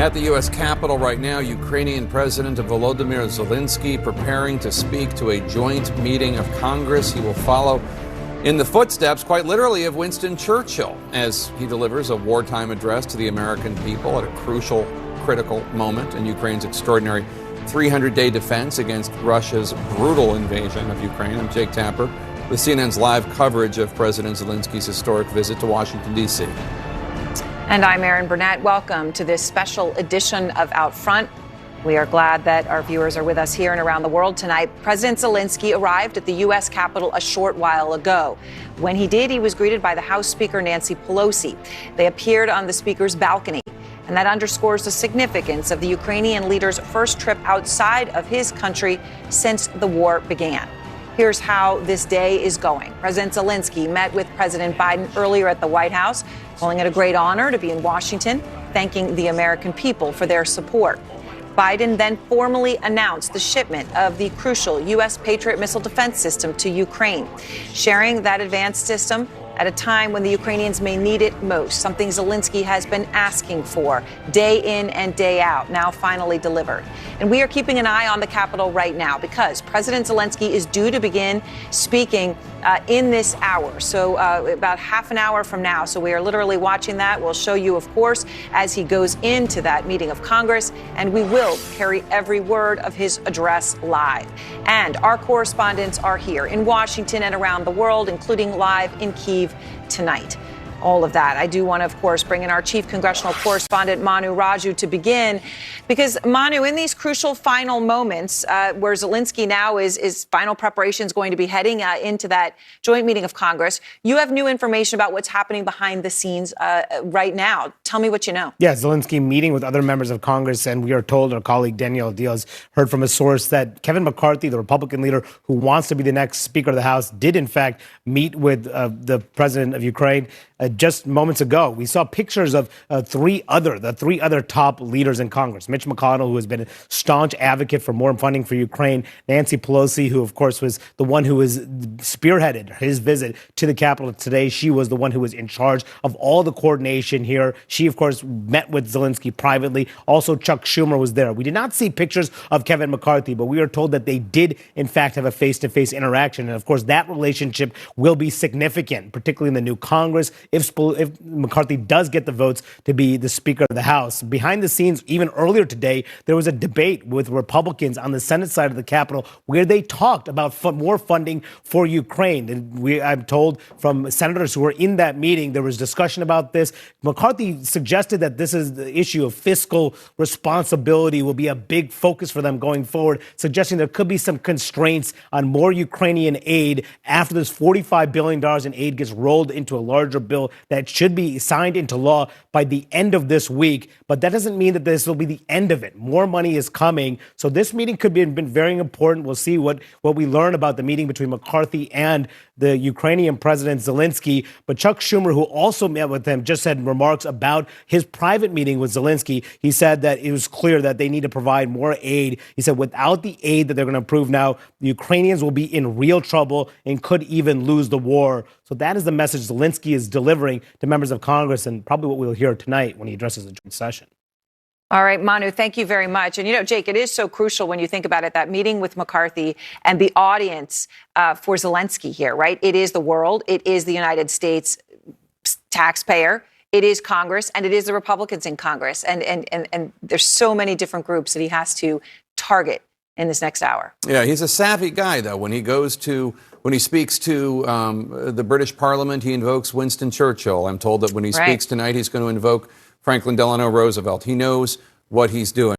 At the U.S. Capitol right now, Ukrainian President Volodymyr Zelensky preparing to speak to a joint meeting of Congress. He will follow in the footsteps, quite literally, of Winston Churchill as he delivers a wartime address to the American people at a crucial, critical moment in Ukraine's extraordinary 300-day defense against Russia's brutal invasion of Ukraine. I'm Jake Tapper with CNN's live coverage of President Zelensky's historic visit to Washington, D.C. And I'm Erin Burnett. Welcome to this special edition of Outfront. We are glad that our viewers are with us here and around the world tonight. President Zelensky arrived at the U.S. Capitol a short while ago. When he did, he was greeted by the House Speaker Nancy Pelosi. They appeared on the Speaker's balcony, and that underscores the significance of the Ukrainian leader's first trip outside of his country since the war began. Here's how this day is going. President Zelensky met with President Biden earlier at the White House, calling it a great honor to be in Washington, thanking the American people for their support. Biden then formally announced the shipment of the crucial U.S. Patriot missile defense system to Ukraine, sharing that advanced system at a time when the Ukrainians may need it most, something Zelensky has been asking for day in and day out, now finally delivered. And we are keeping an eye on the Capitol right now because President Zelensky is due to begin speaking in this hour, so about half an hour from now. So we are literally watching that. We'll show you, of course, as he goes into that meeting of Congress, and we will carry every word of his address live. And our correspondents are here in Washington and around the world, including live in Kyiv tonight. All of that. I do want to, of course, bring in our chief congressional correspondent, Manu Raju, to begin. Because, Manu, in these crucial final moments where Zelensky now is final preparations going to be heading into that joint meeting of Congress, you have new information about what's happening behind the scenes right now. Tell me what you know. Yeah, Zelensky meeting with other members of Congress, and we are told, our colleague Danielle Diaz heard from a source that Kevin McCarthy, the Republican leader who wants to be the next Speaker of the House, did in fact meet with the president of Ukraine just moments ago. We saw pictures of the three other top leaders in Congress. Mitch McConnell, who has been a staunch advocate for more funding for Ukraine. Nancy Pelosi, who, of course, was the one who was spearheaded his visit to the Capitol today. She was the one who was in charge of all the coordination here. She, of course, met with Zelensky privately. Also, Chuck Schumer was there. We did not see pictures of Kevin McCarthy, but we are told that they did, in fact, have a face-to-face interaction. And, of course, that relationship will be significant, particularly in the new Congress, if McCarthy does get the votes to be the Speaker of the House. Behind the scenes, even earlier today, there was a debate with Republicans on the Senate side of the Capitol where they talked about more funding for Ukraine. And I'm told from senators who were in that meeting, there was discussion about this. McCarthy suggested that this is the issue of fiscal responsibility will be a big focus for them going forward, suggesting there could be some constraints on more Ukrainian aid after this $45 billion in aid gets rolled into a larger bill that should be signed into law by the end of this week. But that doesn't mean that this will be the end of it. More money is coming. So this meeting could be been very important. We'll see what we learn about the meeting between McCarthy and the Ukrainian President Zelensky. But Chuck Schumer, who also met with him, just had remarks about his private meeting with Zelensky. He said that it was clear that they need to provide more aid. He said without the aid that they're going to approve now, the Ukrainians will be in real trouble and could even lose the war. So that is the message Zelensky is delivering to members of Congress, and probably what we'll hear tonight when he addresses the joint session. All right, Manu, thank you very much. And, Jake, it is so crucial when you think about it, that meeting with McCarthy and the audience for Zelensky here, right? It is the world. It is the United States taxpayer. It is Congress, and it is the Republicans in Congress. And there's so many different groups that he has to target in this next hour. Yeah, he's a savvy guy, though. When he speaks to the British Parliament, he invokes Winston Churchill. I'm told that when he speaks tonight, he's going to invoke Franklin Delano Roosevelt. He knows what he's doing.